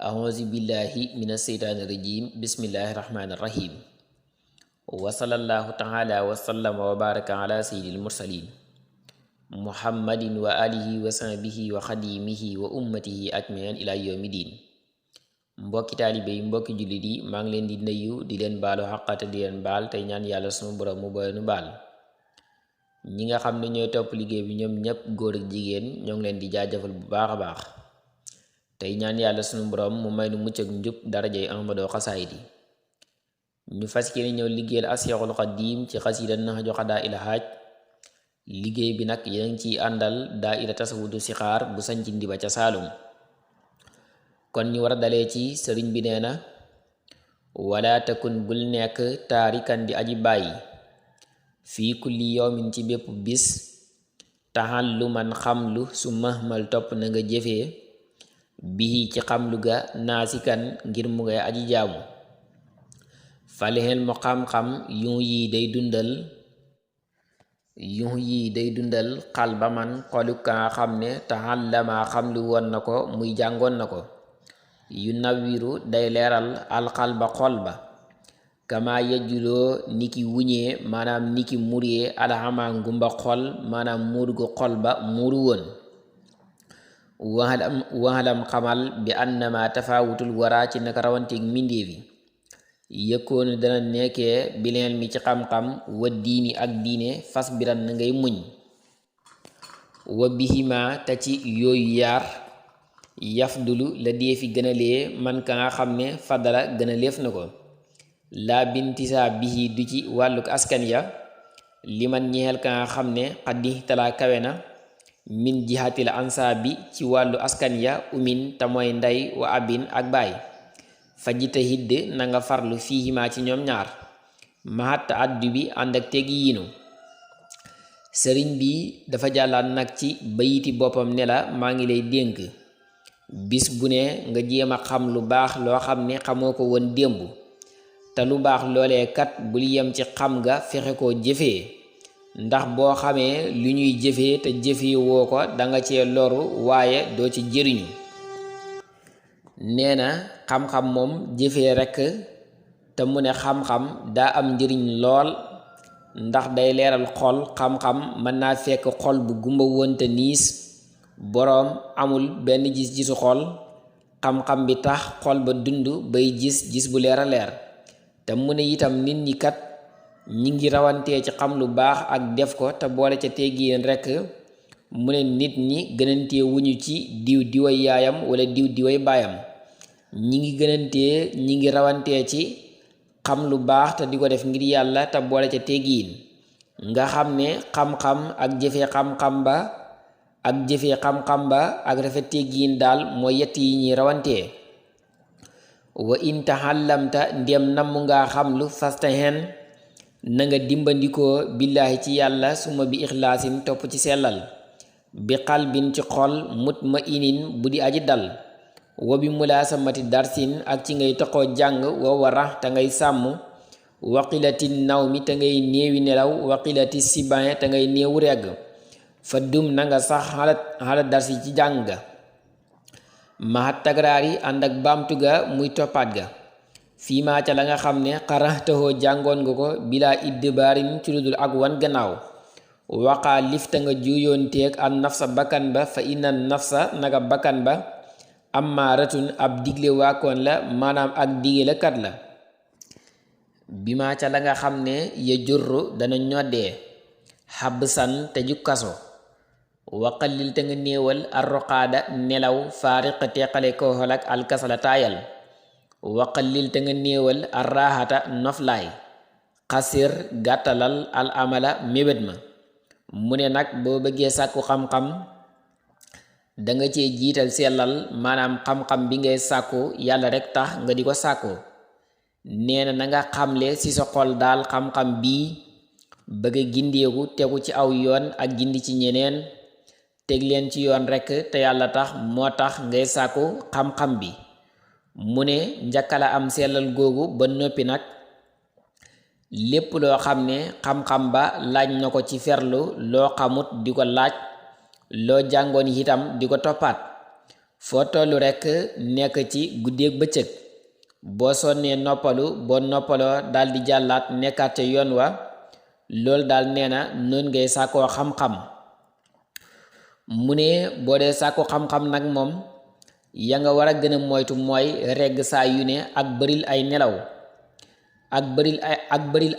A'udzu billahi minas syaitonir rajim. Bismillahir rahmanir rahim. Wa sallallahu ta'ala wa sallama wa baraka ala sayyidil mursalin Muhammadin wa alihi wa sahbihi wa khadimihi wa ummatihi ajmain ila yawmiddin. Mbokki taalibe yi, mbokki jullit yi, maa ngi leen di nuyu di leen baalu xaqate di leen baal tey ñaan yàlla sunu borom mu boole nu baal. ñi nga xam ne ñooy topp liggéey bi ñoom ñëpp góor ak jigéen ñoo ngi leen di jaajëfal bu baax a baax tey ñaan yàlla sunu borom mu may nu mucc ak njub darajay Ahmadou Xasaayid yi. ñu fas yéene ñëw liggéeyal Seexul Xadiim ci xasida Nahju Qadaa'il Haaj. liggéey bi nag yéen ciy àndal daayira Tasawudu Sixaar bu sañci Ndiba ca Saalum. kon ñu war a dalee ci sëriñ bi nee na wala takun bul nekk taarikan di aji bàyyi fii kulli yawmin ci bépp bis taxalluman xamlu su mahmal topp na nga jëfee bii ci xamlu ga naasikan ngir mu ngay aji jaamu falixel mu xam-xam yu yi day dundal xal ba man xolu ka nga xam ne taxallama xamlu woon na ko muy jàngoon na ko yu nawiru day leeral alxal ba xol ba kama yejjuloo niki wuñee maanaam niki muree alxama ngumba xol maanaam muur gu xol ba muuru woon waxalam xamal bi annama tafawutul wara ci naka rawanteeg mbindéef yi yëkkoonu dana nekkee bileen mi ci xam-xam wa diini ak diine fas biran na ngay muñ wa bihima te ci yooyu yaar yafdulu la deefi gënalee man ka nga xam ne fadala gënaleef na ko laa bintisaa bihi du ci wàlluk askan ya li man ñeexel ka nga xam ne xaddi talaa kawe na min jihatil ansa bi ci wàllu askan ya umin te mooy ndey wa abin ak baay fajita hidd na nga farlu fiihimaa ci ñoom ñaar mahatta addu bi ànd ak tegi yiinu. sëriñ bi dafa jàllaat nag ci bayiti boppam ne la maa ngi lay dénk bis bu ne nga jéem a xam lu baax loo xam ne xamoo ko woon démb te lu baax loolee kat bul yem ci xam nga fexe koo jëfee ndax boo xamee lu ñuy jëfee te jëfee woo ko danga cee loru waaye doo ci jëriñu. nee na xam-xam moom jëfee rekk te mu ne xam-xam daa am njëriñ lool ndax day leeral xol. xam-xam mën naa fekk xol bu gumba woon te niis boroom amul benn gis-gisu xol xam-xam bi tax xol ba dund bay gis bu leer a leer te mu ne itam nit ñi kat ñi ngi rawantee ci xam lu baax ak def ko te boole ca teggin rekk. mu ne nit ñi gënantee wuñu ci diw diway yaayam wala diw diway baayam ñi ngi rawantee ci xam lu baax te di ko def ngir yàlla te boole ca teggin nga xam ne xam-xam ak jëfee xam-xam ba ak rafet teggin daal mooy yett yi ñuy rawantee. wa in taxallamta ndem namm ngaa xam lu fastahen na nga dimbandikoo billaahi ci yàlla suma bi ixlaasin topp ci sellal bi xalbin ci xol mutmainin bu di aji dal wa bi mulaasamati darsin ak ci ngay taxoo jàng wa wara te ngay sàmm waqilati naw mi te ngay néewi nelaw waqilati siban te ngay néewu regg fa dum na nga sax xala darsi ci jàng ga mahat tagraar yi ànd ak baamtu ga muy toppaat ga fii maa ca la nga xam ne xaraxtaxoo jàngoon nga ko bilaa iddibaarin ci ludul ak wan gannaaw waqaa lifta nga juyoonteeg an nafsa bakkan ba fa inna nafsa naka bakkan ba amaaratun ab digle waakoon la maanaam ak digale kat la bi maa ca la nga xam ne ya jurru dana ñoddee xab san te ju kaso waqalil te nga néewal arroqaada nelaw faariq teqale ko xol ak alkasala taayal waqalil te nga néewal arraaxata noflaay xasir gàttalal al amala mébét ma. mu ne nag boo bëggee sàkku xam-xam danga cee jiital sellal maanaam xam-xam bi ngay sàkku yàlla rek tax nga di ko sàkku. nee na nga xamle ci sa xol daal xam-xam bii bëgg a gindeeku tegu ci aw yoon ak gindi ci ñeneen teg leen ci yoon rekk te yàlla tax moo tax ngay sàkku xam-xam bi. mu ne njakkala am sellal googu ba noppi nag lépp loo xam ne xam-xam ba laaj na ko ci ferlu loo xamut di ko laaj loo jàngoon itam di ko toppaat foo tollu rekk nekk ci guddeeg bëccëg boo sonnee noppalu boo noppaloo daldi jàllaat nekkaat ca yoon wa loolu daal nee na noon ngay sàkkoo xam-xam mu ne boo dee sàkku xam-xam nag moom ya nga war a gën a moytu mooy regg saa yu ne ak bëril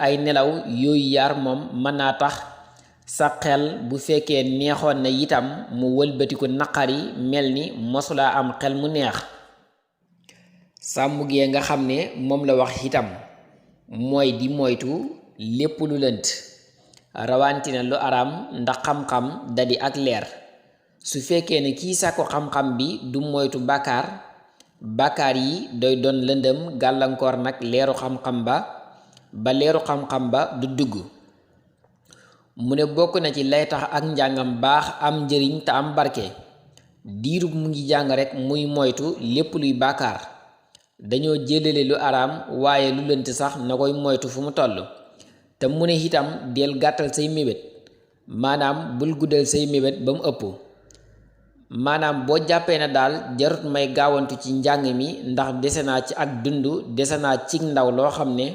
ay nelaw yooyu yaar moom mën naa tax sa xel bu fekkee neexoon na itam mu wëlbatiku naqari mel ni mosulaa am xel mu neex sàmm gee nga xam ne moom la wax itam mooy di moytu lépp lu lënt rawantina lu araam ndax xam-xam dadi ak leer su fekkee ne kii sàkku xam-xam bi du moytu bàkkaar yi doy doon lëndëm gàllankoor nag leeru xam-xam ba leeru xam-xam ba du dugg mu ne bokk na ci lay tax ak njàngam baax am njëriñ te am barke diirub mu ngi jàng rekk muy moytu lépp luy bàkkaar dañoo jëlale lu araam waaye lu lënt sax na koy moytu fu mu toll te mu ne itam del gàttal say mébét maanaam bul guddal say mébét ba mu ëpp maanaam boo jàppee na daal jarut may gaawantu ci njàng mi ndax dese naa ci ak dund dese naa ci ndaw loo xam ne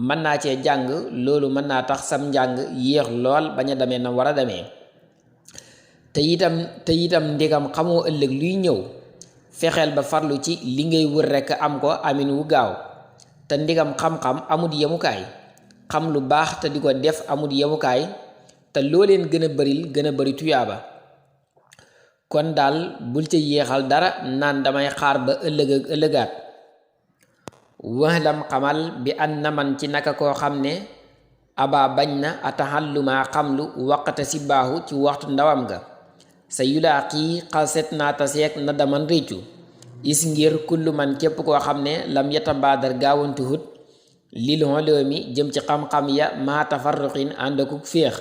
mën naa cee jàng loolu mën naa tax sam njàng yéex lool bañ a demee na war a demee te itam ndegam xamoo ëllëg luy ñëw fexeel ba farlu ci li ngay wër rekk am ko amin wu gaaw te ndegam xam-xam amut yemukaay xam lu baax te di ko def amut yemukaay te loo leen gën a bari tuyaaba kon daal bul ca yéexal dara naan damay xaar ba ëllëg ak ëllëgaat waxlam xamal bi an na man ci naka koo xam ne aba bañ na ataxalluma xamlu waqata si baaxu ci waxtu ndawam ga sa yulaa xii xalset naa taseeg na daman réccu is ngir kullu man képp koo xam ne lam yatabaadar gaawantu hut lil xoloo mi jëm ci xam-xam ya maa tafarruxin ànd akuk féex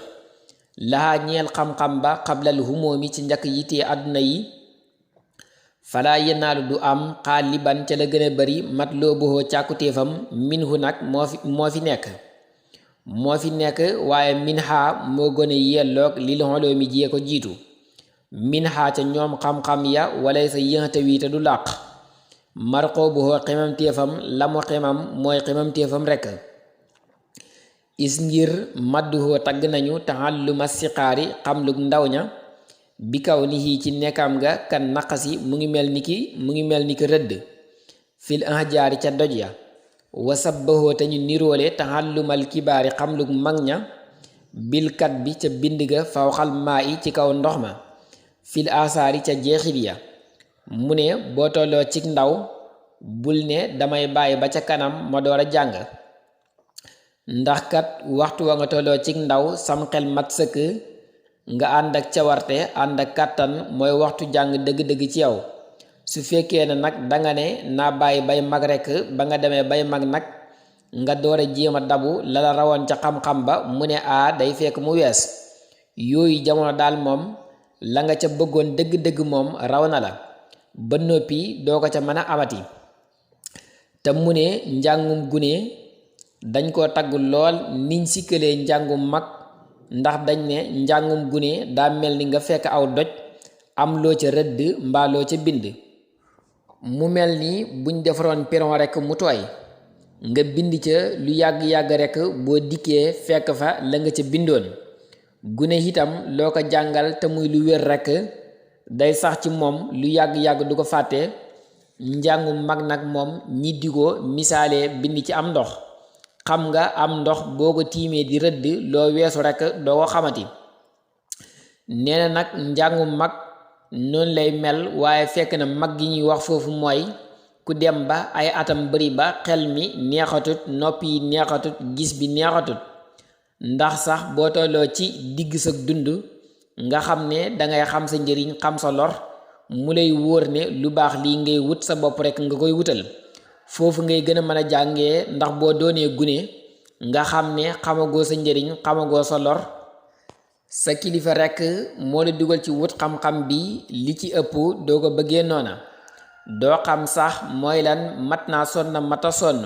laxaa ñeel xam-xam ba xablal humoo mi ci njëkk yitee àdduna yi falaa yenaalu du am xaaliban ca la gën a bari mat loo boxoo càkkutéefam minhu nag moo fi nekk waaye min xaa moo gën a yelloog lil xoloo mi jiyee ko jiitu min xaa ca ñoom xam-xam ya walay sa yënte wii te du làq marxoo boxoo xemam téefam la mu xemam mooy xemam téefam rekk is ngir madduhoo tagg nañu taxalluma siqaari xamlug ndaw ña bi kaw ni ci nekkam ga kan naqasi mu ngi mel ni ki rëdd fil ahjaari ca doj ya wasabbahoo te ñu niroole taxallumal kibaari xamlug mag ña bilkat bi ca bind ga fawxal maa i ci kaw ndox ma fil asaari ca jeexit ya mu ne boo tolloo cig ndaw bul ne damay bàyyi ba ca kanam ma door a jàng ndax kat waxtu wa nga tolloo cig ndaw sam xel mat sëkk nga ànd ak cawarte ànd ak kàttan mooy waxtu jàng dëgg-dëgg ci yow su fekkee ne nag danga ne naa bàyyi bay mag rekk ba nga demee bay mag nag nga door a jéem a dabu la la rawoon ca xam-xam ba mu ne day fekk mu wees yooyu jamono daal moom la nga ca bëggoon dëgg-dëgg moom raw na la ba noppi doo ko ca mën a amati te mu ne njàngum gune dañ koo tagg lool niñ sikkalee njàngum mag ndax dañ ne njàngum gune daa mel ni nga fekk aw doj am loo ca rëdd mbaa loo ca bind mu mel ni buñ defaroon peron rekk mu tooy nga bind ca lu yàgg-yàgg rekk boo dikkee fekk fa la nga ca bindoon gune itam loo ko jàngal te muy lu wér rekk day sax ci moom lu yàgg-yàgg du ko fàtte njàngum mag nag moom ñi di ko misaalee bind ci am ndox xam nga am ndox boo ko tiimee di rëdd loo weesu rekk doo ko xamati nee na nag njàngum mag noonu lay mel waaye fekk na mag gi ñuy wax foofu mooy ku dem ba ay atam bari ba xel mi neexatut nopp yi neexatut gis bi neexatut ndax sax boo tolloo ci digg sa dund nga xam ne dangay xam sa njëriñ xam sa lor mu lay wóor ne lu baax lii ngay wut sa bopp rekk nga koy wutal foofu ngay gën a mën a jàngee ndax boo doonee gune nga xam ne xamagoo sa njëriñ xamagoo sa lor sa kilifa rekk moo la dugal ci wut xam-xam bi li ci ëpp doo ko bëggee noona doo xam sax mooy lan mat naa sonn mata sonn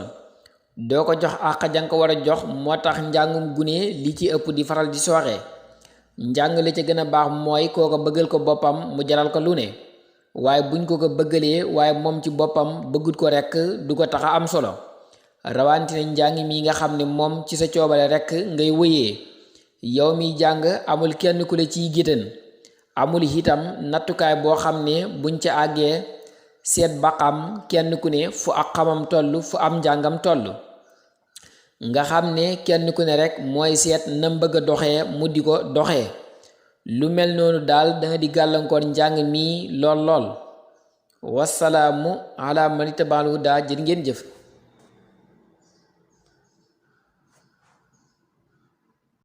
doo ko jox àq jang ko war a jox moo tax njàngum gune li ci ëpp di faral di sooxe njàng li ca gën a baax mooy kooko bëggal ko boppam mu jaral ko lu ne waaye buñ ko bëggalee waaye moom ci boppam bëggut ko rekk du ko tax a am solo rawantine njàng mi nga xam ne moom ci sa coobare rekk ngay wëyee yow mi jàng amul kenn ku la ciy géttan amul itam nattukaay boo xam ne buñ ca àggee seet ba xam kenn ku ne fu ak xamam toll fu am njàngam toll nga xam ne kenn ku ne rek mooy seet nam bëgg a doxee mu di ko doxee lu mel noonu daal danga di gàllankoor njàng mi lool wasalaamu ala man ittabaal hudaa jërë ngeen jëf